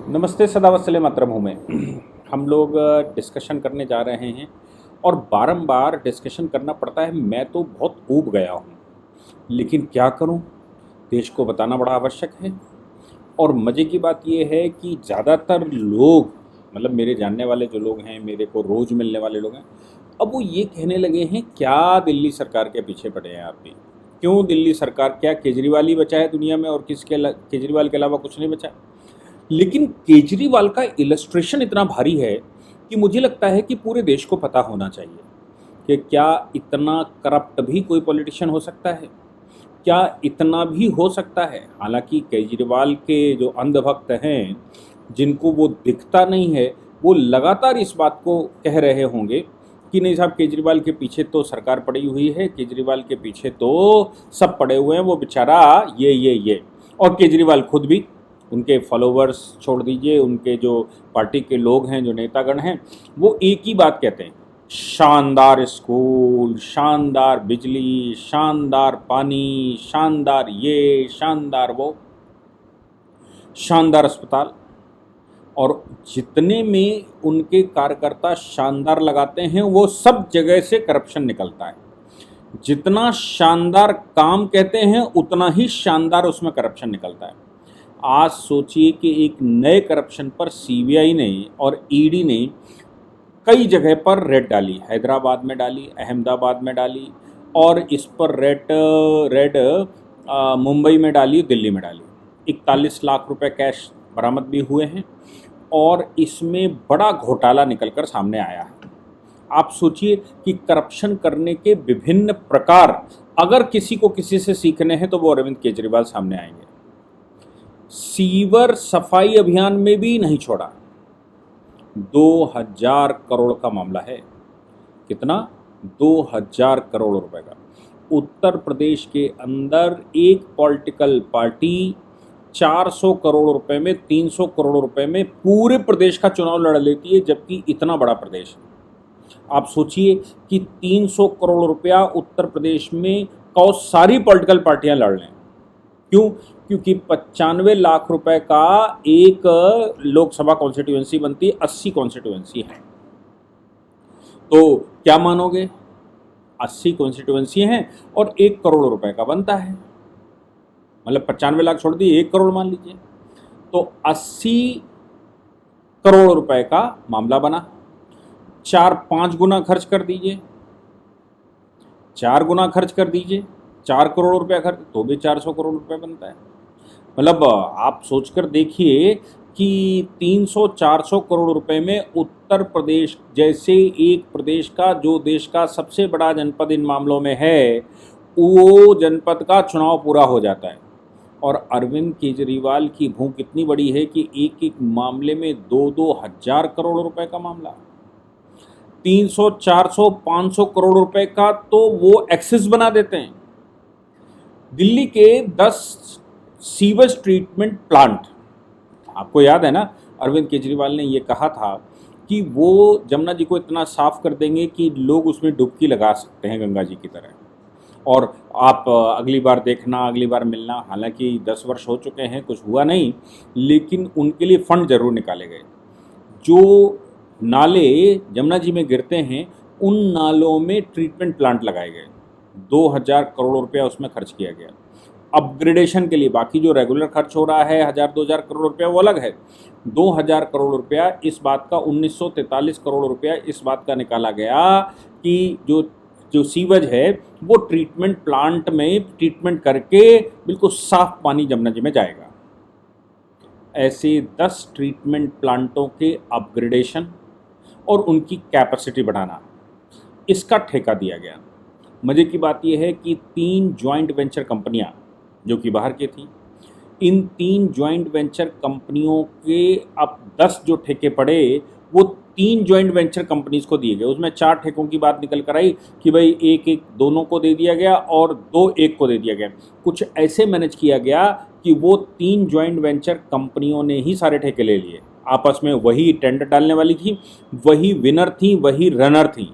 नमस्ते सदावत्सले मातृभूमि। हम लोग डिस्कशन करने जा रहे हैं और बारंबार डिस्कशन करना पड़ता है। मैं तो बहुत ऊब गया हूँ, लेकिन क्या करूँ, देश को बताना बड़ा आवश्यक है। और मज़े की बात यह है कि ज़्यादातर लोग, मतलब मेरे जानने वाले जो लोग हैं, मेरे को रोज़ मिलने वाले लोग हैं, अब वो ये कहने लगे हैं क्या दिल्ली सरकार के पीछे पड़े हैं आप भी। क्यों दिल्ली सरकार, क्या केजरीवाल ही बचा है दुनिया में और केजरीवाल के अलावा कुछ नहीं बचा। लेकिन केजरीवाल का इलस्ट्रेशन इतना भारी है कि मुझे लगता है कि पूरे देश को पता होना चाहिए कि क्या इतना करप्ट भी कोई पॉलिटिशियन हो सकता है, क्या इतना भी हो सकता है। हालांकि केजरीवाल के जो अंधभक्त हैं, जिनको वो दिखता नहीं है, वो लगातार इस बात को कह रहे होंगे कि नहीं साहब, केजरीवाल के पीछे तो सरकार पड़ी हुई है, केजरीवाल के पीछे तो सब पड़े हुए हैं, वो बेचारा ये। और केजरीवाल खुद भी, उनके फॉलोवर्स छोड़ दीजिए, उनके जो पार्टी के लोग हैं, जो नेतागण हैं, वो एक ही बात कहते हैं, शानदार स्कूल, शानदार बिजली, शानदार पानी, शानदार ये, शानदार वो, शानदार अस्पताल। और जितने में उनके कार्यकर्ता शानदार लगाते हैं, वो सब जगह से करप्शन निकलता है। जितना शानदार काम कहते हैं, उतना ही शानदार उसमें करप्शन निकलता है। आज सोचिए कि एक नए करप्शन पर सीबीआई ने और ईडी ने कई जगह पर रेड डाली, हैदराबाद में डाली, अहमदाबाद में डाली, और इस पर रेड मुंबई में डाली, दिल्ली में डाली। 41 लाख रुपए कैश बरामद भी हुए हैं और इसमें बड़ा घोटाला निकलकर सामने आया है। आप सोचिए कि करप्शन करने के विभिन्न प्रकार अगर किसी को किसी से सीखने हैं तो वो अरविंद केजरीवाल सामने आएंगे। सीवर सफाई अभियान में भी नहीं छोड़ा। 2000 करोड़ का मामला है। कितना? 2000 करोड़ रुपए का। उत्तर प्रदेश के अंदर एक पॉलिटिकल पार्टी 400 करोड़ रुपए में, 300 करोड़ रुपए में पूरे प्रदेश का चुनाव लड़ लेती है, जबकि इतना बड़ा प्रदेश है। आप सोचिए कि 300 करोड़ रुपया उत्तर प्रदेश में कौ सारी पॉलिटिकल पार्टियां लड़ लें। क्यों? क्योंकि 95 लाख रुपए का एक लोकसभा कॉन्स्टिट्यूएंसी बनती है, 80 कॉन्स्टिट्यूएंसी है। तो क्या मानोगे, 80 कॉन्स्टिट्यूएंसी हैं और 1 करोड़ रुपए का बनता है, मतलब 95 लाख छोड़ दिए, 1 करोड़ मान लीजिए, तो 80 करोड़ रुपए का मामला बना। 4-5 गुना खर्च कर दीजिए, 4 गुना खर्च कर दीजिए, 4 करोड़ रुपया खर्च, तो भी 400 करोड़ रुपए बनता है। मतलब आप सोचकर देखिए कि 300-400 करोड़ रुपए में उत्तर प्रदेश जैसे एक प्रदेश का, जो देश का सबसे बड़ा जनपद इन मामलों में है, वो जनपद का चुनाव पूरा हो जाता है। और अरविंद केजरीवाल की भूख इतनी बड़ी है कि एक एक मामले में 2-2 हजार करोड़ रुपए का मामला, 300, 400, 500 करोड़ रुपए का तो वो एक्सेस बना देते हैं। दिल्ली के 10 सीवेज ट्रीटमेंट प्लांट, आपको याद है ना, अरविंद केजरीवाल ने ये कहा था कि वो जमुना जी को इतना साफ कर देंगे कि लोग उसमें डुबकी लगा सकते हैं गंगा जी की तरह। और आप अगली बार देखना, अगली बार मिलना। हालांकि 10 वर्ष हो चुके हैं, कुछ हुआ नहीं, लेकिन उनके लिए फंड जरूर निकाले गए। जो नाले जमुना जी में गिरते हैं, उन नालों में ट्रीटमेंट प्लांट लगाए गए। 2000 करोड़ रुपया उसमें खर्च किया गया अपग्रेडेशन के लिए। बाकी जो रेगुलर खर्च हो रहा है 1000-2000 करोड़ रुपया, वो अलग है। 2000 करोड़ रुपया इस बात का, 1943 करोड़ रुपया इस बात का निकाला गया कि जो सीवेज है वो ट्रीटमेंट प्लांट में ट्रीटमेंट करके बिल्कुल साफ पानी जमुना जी में जाएगा। ऐसे 10 ट्रीटमेंट प्लांटों के अपग्रेडेशन और उनकी कैपेसिटी बढ़ाना, इसका ठेका दिया गया। मज़े की बात यह है कि 3 जॉइंट वेंचर कंपनियां जो कि बाहर की थी, इन 3 जॉइंट वेंचर कंपनियों के अब 10 जो ठेके पड़े, वो 3 जॉइंट वेंचर कंपनीज को दिए गए। उसमें 4 ठेकों की बात निकल कर आई कि भाई एक दोनों को दे दिया गया और 2 एक को दे दिया गया। कुछ ऐसे मैनेज किया गया कि वो 3 जॉइंट वेंचर कंपनियों ने ही सारे ठेके ले लिए। आपस में वही टेंडर डालने वाली थी, वही विनर थी, वही रनर थी,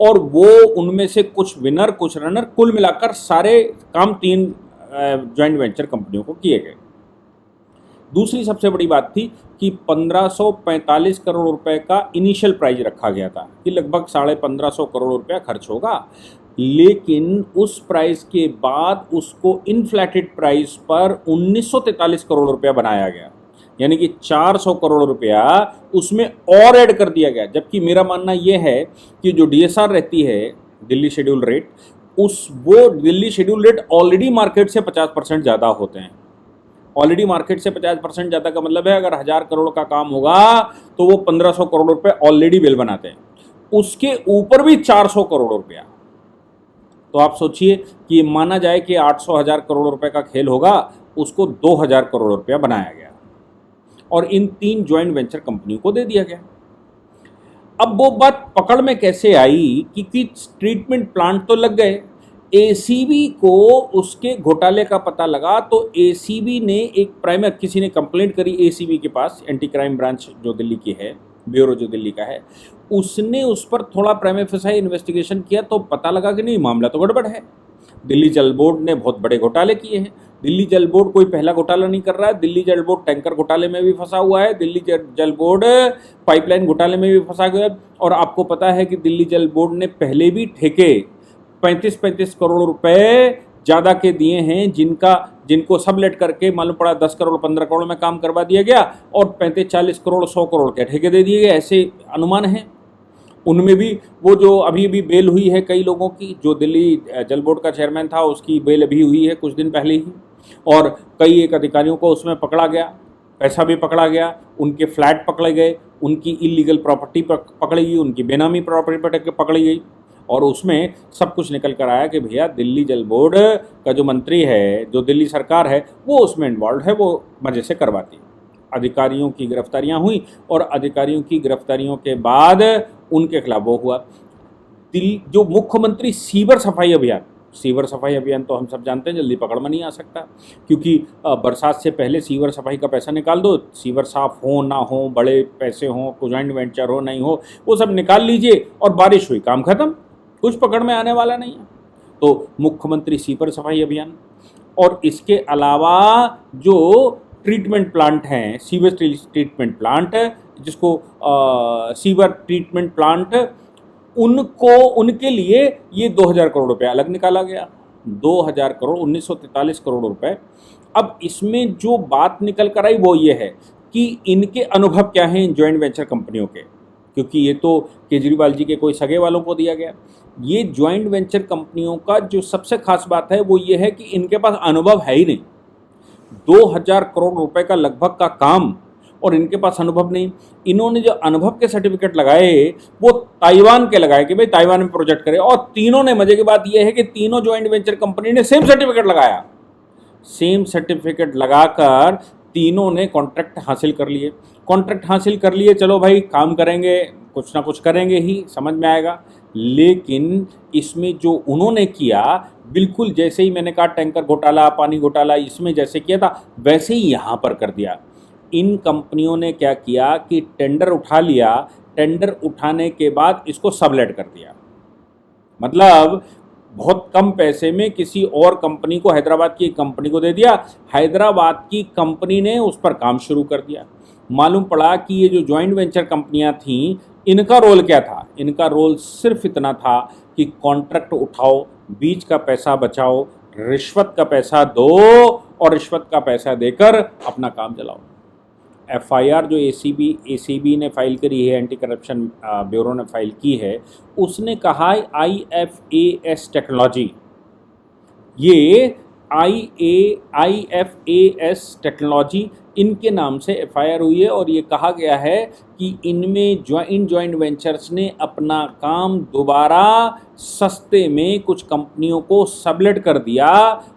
और वो उनमें से कुछ विनर कुछ रनर, कुल मिलाकर सारे काम 3 जॉइंट वेंचर कंपनियों को किए गए। दूसरी सबसे बड़ी बात थी कि 1545 करोड़ रुपए का इनिशियल प्राइस रखा गया था कि लगभग 1550 करोड़ रुपया खर्च होगा, लेकिन उस प्राइस के बाद उसको इन्फ्लेटेड प्राइस पर 1943 करोड़ रुपया बनाया गया, यानी कि 400 करोड़ रुपया उसमें और ऐड कर दिया गया। जबकि मेरा मानना यह है कि जो डीएसआर रहती है, दिल्ली शेड्यूल रेट, वो Delhi schedule rate already market से 50% ज़्यादा होते हैं। ऑलरेडी मार्केट से 50% ज़्यादा का मतलब है अगर 1000 करोड़ का काम होगा तो वो 1500 करोड़ रुपए ऑलरेडी बिल बनाते हैं, उसके ऊपर भी 400 करोड़ रुपया। तो आप सोचिए कि माना जाए कि 800,000 करोड़ रुपए का खेल होगा, उसको 2000 करोड़ रुपया बनाया गया और इन 3 ज्वाइंट वेंचर कंपनियों को दे दिया गया। अब वो बात पकड़ में कैसे आई कि ट्रीटमेंट प्लांट तो लग गए, एसीबी को उसके घोटाले का पता लगा तो एसीबी ने किसी ने कंप्लेंट करी एसीबी के पास, एंटी क्राइम ब्रांच जो दिल्ली की है, ब्यूरो जो दिल्ली का है, उसने उस पर थोड़ा प्राइमा फेसाई इन्वेस्टिगेशन किया तो पता लगा कि नहीं, मामला तो गड़बड़ है। दिल्ली जल बोर्ड ने बहुत बड़े घोटाले किए हैं। दिल्ली जल बोर्ड कोई पहला घोटाला नहीं कर रहा है, दिल्ली जल बोर्ड टैंकर घोटाले में भी फंसा हुआ है, दिल्ली जल बोर्ड पाइपलाइन घोटाले में भी फंसा गया है। और आपको पता है कि दिल्ली जल बोर्ड ने पहले भी ठेके 35-35 करोड़ रुपए ज़्यादा के दिए हैं, जिनको सबलेट करके मालूम पड़ा 10 करोड़ 15 करोड़ में काम करवा दिया गया और 35-40 करोड़ 100 करोड़ के ठेके दे दिए गए, ऐसे अनुमान हैं। उनमें भी वो जो अभी बेल हुई है कई लोगों की, जो दिल्ली जल बोर्ड का चेयरमैन था उसकी बेल अभी हुई है कुछ दिन पहले ही, और कई एक अधिकारियों को उसमें पकड़ा गया, पैसा भी पकड़ा गया, उनके फ्लैट पकड़े गए, उनकी इलीगल प्रॉपर्टी पकड़ी गई, उनकी बेनामी प्रॉपर्टी पकड़ी गई, और उसमें सब कुछ निकल कर आया कि भैया दिल्ली जल बोर्ड का जो मंत्री है, जो दिल्ली सरकार है, वो उसमें इन्वॉल्व है, वो मजे से करवाती है। अधिकारियों की गिरफ्तारियां हुई और अधिकारियों की गिरफ्तारियों के बाद उनके खिलाफ वो हुआ। जो मुख्यमंत्री सीवर सफाई अभियान तो हम सब जानते हैं जल्दी पकड़ में नहीं आ सकता, क्योंकि बरसात से पहले सीवर सफाई का पैसा निकाल दो, सीवर साफ हो ना हो, बड़े पैसे हो, जॉइंट वेंचर हो नहीं हो, वो सब निकाल लीजिए और बारिश हुई, काम खत्म, कुछ पकड़ में आने वाला नहीं है। तो मुख्यमंत्री सीवर सफाई अभियान, और इसके अलावा जो ट्रीटमेंट प्लांट हैं, सीवर ट्रीटमेंट प्लांट, जिसको सीवर ट्रीटमेंट प्लांट, उनके लिए ये 2000 करोड़ रुपए अलग निकाला गया। 2000 करोड़ 1943 करोड़ रुपए। अब इसमें जो बात निकल कर आई वो ये है कि इनके अनुभव क्या हैं इन ज्वाइंट वेंचर कंपनियों के, क्योंकि ये तो केजरीवाल जी के कोई सगे वालों को दिया गया। ये ज्वाइंट वेंचर कंपनियों का जो सबसे खास बात है वो ये है कि इनके पास अनुभव है ही नहीं। 2000 करोड़ रुपए का लगभग का काम और इनके पास अनुभव नहीं। इन्होंने जो अनुभव के सर्टिफिकेट लगाए वो ताइवान के लगाए कि भाई ताइवान में प्रोजेक्ट करें, और तीनों ने, मजे की बात यह है कि तीनों ज्वाइंट वेंचर कंपनी ने सेम सर्टिफिकेट लगाया। सेम सर्टिफिकेट लगाकर तीनों ने कॉन्ट्रैक्ट हासिल कर लिए। चलो भाई काम करेंगे, कुछ ना कुछ करेंगे ही, समझ में आएगा। लेकिन इसमें जो उन्होंने किया, बिल्कुल जैसे ही मैंने कहा टैंकर घोटाला, पानी घोटाला, इसमें जैसे किया था वैसे ही यहाँ पर कर दिया। इन कंपनियों ने क्या किया कि टेंडर उठा लिया, टेंडर उठाने के बाद इसको सबलेट कर दिया, मतलब बहुत कम पैसे में किसी और कंपनी को, हैदराबाद की एक कंपनी को दे दिया। हैदराबाद की कंपनी ने उस पर काम शुरू कर दिया। मालूम पड़ा कि ये जो जॉइंट वेंचर कंपनियां थीं, इनका रोल क्या था? इनका रोल सिर्फ इतना था कि कॉन्ट्रैक्ट उठाओ, बीच का पैसा बचाओ, रिश्वत का पैसा दो और रिश्वत का पैसा देकर अपना काम चलाओ। एफआईआर जो एसीबी ने फाइल करी है, एंटी करप्शन ब्यूरो ने फाइल की है, उसने कहा IFAS टेक्नोलॉजी, ये IFAS टेक्नोलॉजी इनके नाम से एफआईआर हुई है, और ये कहा गया है कि इनमें जॉइंट वेंचर्स ने अपना काम दोबारा सस्ते में कुछ कंपनियों को सबलेट कर दिया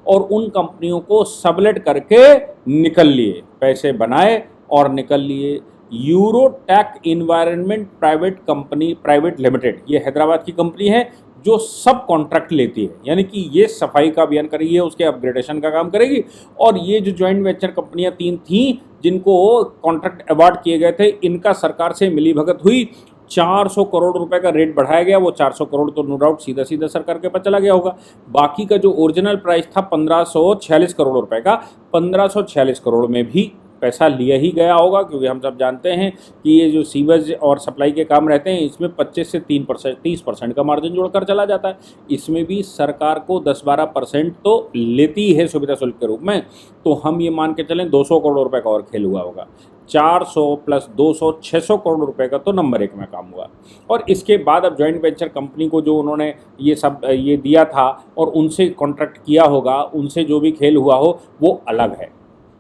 और उन कंपनियों को सबलेट करके निकल लिए, पैसे बनाए और निकल लिए। यूरोटेक इन्वायरमेंट प्राइवेट लिमिटेड, ये हैदराबाद की कंपनी है जो सब कॉन्ट्रैक्ट लेती है, यानी कि ये सफाई का अभियान करेगी, उसके अपग्रेडेशन का काम करेगी। और ये जो ज्वाइंट वेंचर कंपनियां 3 थीं जिनको कॉन्ट्रैक्ट अवार्ड किए गए थे, इनका सरकार से मिलीभगत हुई, 400 करोड़ रुपए का रेट बढ़ाया गया। वो 400 करोड़ तो नो डाउट सीधा सरकार के पास चला गया होगा। बाकी का जो ओरिजिनल प्राइस था 1546 करोड़ रुपए का, 1546 करोड़ में भी पैसा लिया ही गया होगा, क्योंकि हम सब जानते हैं कि ये जो सीवेज और सप्लाई के काम रहते हैं इसमें 25 से 30% का मार्जिन जोड़कर चला जाता है। इसमें भी सरकार को 10-12% तो लेती है सुविधा शुल्क के रूप में। तो हम ये मान के चलें 200 करोड़ रुपए का और खेल हुआ होगा। 400 प्लस 200 600 करोड़ रुपए का तो नंबर 1 में काम हुआ। और इसके बाद अब जॉइंट वेंचर कंपनी को जो उन्होंने ये दिया था और उनसे कॉन्ट्रैक्ट किया होगा, उनसे जो भी खेल हुआ हो वो अलग है।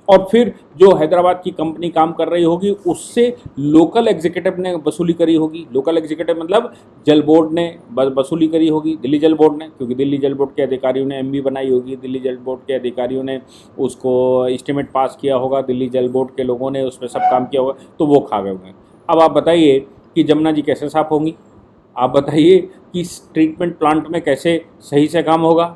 और फिर जो हैदराबाद की कंपनी काम कर रही होगी उससे लोकल एग्जीक्यूटिव ने वसूली करी होगी। लोकल एग्जीक्यूटिव मतलब जल बोर्ड ने वसूली करी होगी, दिल्ली जल बोर्ड ने, क्योंकि दिल्ली जल बोर्ड के अधिकारियों ने एमबी बनाई होगी, दिल्ली जल बोर्ड के अधिकारियों ने उसको एस्टिमेट पास किया होगा, दिल्ली जल बोर्ड के लोगों ने उसमें सब काम किया होगा, तो वो खा गए होंगे। अब आप बताइए कि जमुना जी कैसे साफ़ होंगी? आप बताइए कि इस ट्रीटमेंट प्लांट में कैसे सही से काम होगा?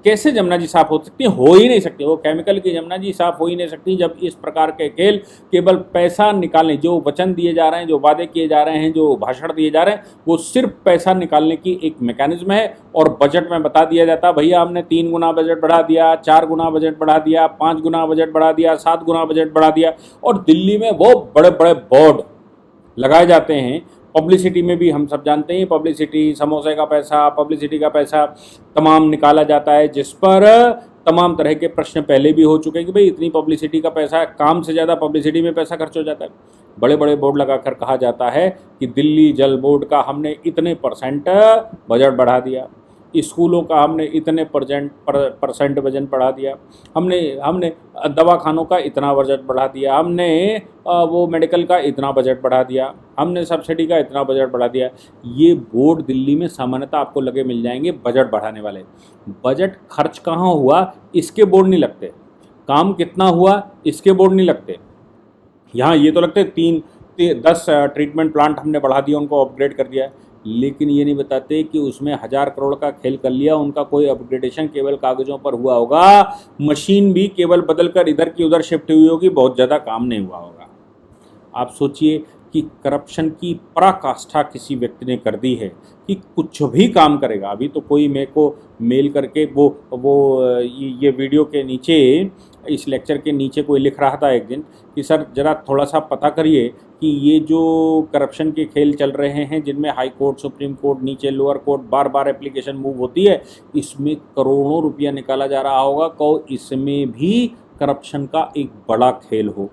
कैसे जमुना जी साफ हो सकती है? हो ही नहीं सकती। वो केमिकल की जमुना जी साफ हो ही नहीं सकती जब इस प्रकार के खेल केवल पैसा निकालने, जो वचन दिए जा रहे हैं, जो वादे किए जा रहे हैं, जो भाषण दिए जा रहे हैं, वो सिर्फ पैसा निकालने की एक मैकेनिज्म है। और बजट में बता दिया जाता है भैया हमने 3 गुना बजट बढ़ा दिया, 4 गुना बजट बढ़ा दिया, 5 गुना बजट बढ़ा दिया, 7 गुना बजट बढ़ा दिया। और दिल्ली में वो बड़े बड़े बोर्ड लगाए जाते हैं। पब्लिसिटी में भी हम सब जानते हैं, पब्लिसिटी, समोसे का पैसा, पब्लिसिटी का पैसा तमाम निकाला जाता है, जिस पर तमाम तरह के प्रश्न पहले भी हो चुके हैं कि भाई इतनी पब्लिसिटी का पैसा, काम से ज़्यादा पब्लिसिटी में पैसा खर्च हो जाता है। बड़े बड़े बोर्ड लगाकर कहा जाता है कि दिल्ली जल बोर्ड का हमने इतने % बजट बढ़ा दिया, स्कूलों का हमने इतने % बजट बढ़ा दिया, हमने दवाखानों का इतना बजट बढ़ा दिया, हमने वो मेडिकल का इतना बजट बढ़ा दिया, हमने सब्सिडी का इतना बजट बढ़ा दिया। ये बोर्ड दिल्ली में सामान्यतः आपको लगे मिल जाएंगे बजट बढ़ाने वाले। बजट खर्च कहाँ हुआ इसके बोर्ड नहीं लगते, काम कितना हुआ इसके बोर्ड नहीं लगते। यहाँ ये तो लगते 10 ट्रीटमेंट प्लांट हमने बढ़ा दिया, उनको अपग्रेड कर दिया, लेकिन ये नहीं बताते कि उसमें 1000 करोड़ का खेल कर लिया, उनका कोई अपग्रेडेशन केवल कागज़ों पर हुआ होगा, मशीन भी केवल बदलकर इधर की उधर शिफ्ट हुई होगी, बहुत ज़्यादा काम नहीं हुआ होगा। आप सोचिए कि करप्शन की पराकाष्ठा किसी व्यक्ति ने कर दी है कि कुछ भी काम करेगा। अभी तो कोई मेरे को मेल करके ये वीडियो के नीचे, इस लेक्चर के नीचे कोई लिख रहा था एक दिन कि सर ज़रा थोड़ा सा पता करिए कि ये जो करप्शन के खेल चल रहे हैं, जिनमें हाई कोर्ट, सुप्रीम कोर्ट, नीचे लोअर कोर्ट, बार बार एप्लीकेशन मूव होती है, इसमें करोड़ों रुपया निकाला जा रहा होगा, को इसमें भी करप्शन का एक बड़ा खेल हो।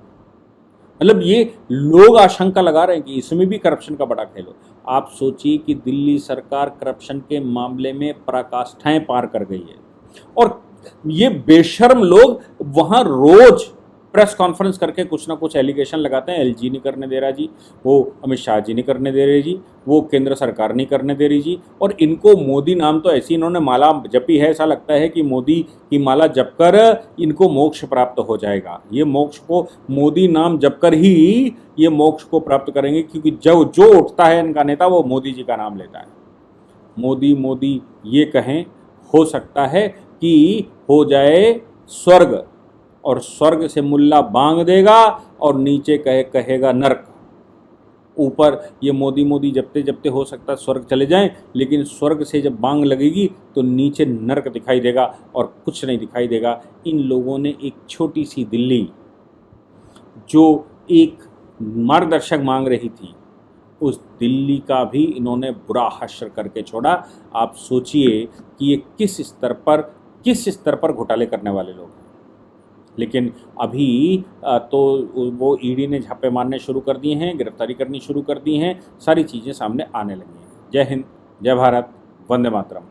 मतलब ये लोग आशंका लगा रहे हैं कि इसमें भी करप्शन का बड़ा खेल हो। आप सोचिए कि दिल्ली सरकार करप्शन के मामले में पराकाष्ठाएं पार कर गई है, और ये बेशर्म लोग वहां रोज प्रेस कॉन्फ्रेंस करके कुछ ना कुछ एलिगेशन लगाते हैं। एलजी नहीं करने दे रहा जी, वो अमित शाह जी नहीं करने दे रहे जी, वो केंद्र सरकार नहीं करने दे रही जी। और इनको मोदी नाम तो ऐसी इन्होंने माला जपी है, ऐसा लगता है कि मोदी की माला जपकर इनको मोक्ष प्राप्त हो जाएगा। ये मोक्ष को मोदी नाम जपकर ही ये मोक्ष को प्राप्त करेंगे, क्योंकि जो उठता है इनका नेता वो मोदी जी का नाम लेता है। मोदी मोदी ये कहें, हो सकता है कि हो जाए स्वर्ग, और स्वर्ग से मुल्ला बांग देगा और नीचे कहेगा नर्क। ऊपर ये मोदी मोदी जपते जपते हो सकता है स्वर्ग चले जाएं, लेकिन स्वर्ग से जब बांग लगेगी तो नीचे नर्क दिखाई देगा और कुछ नहीं दिखाई देगा। इन लोगों ने एक छोटी सी दिल्ली जो एक मार्गदर्शक मांग रही थी, उस दिल्ली का भी इन्होंने बुरा हश्र करके छोड़ा। आप सोचिए कि ये किस स्तर पर घोटाले करने वाले लोग हैं। लेकिन अभी तो वो ईडी ने छापे मारने शुरू कर दिए हैं, गिरफ्तारी करनी शुरू कर दी हैं, सारी चीज़ें सामने आने लगी हैं। जय हिंद, जय भारत, वंदे मातरम।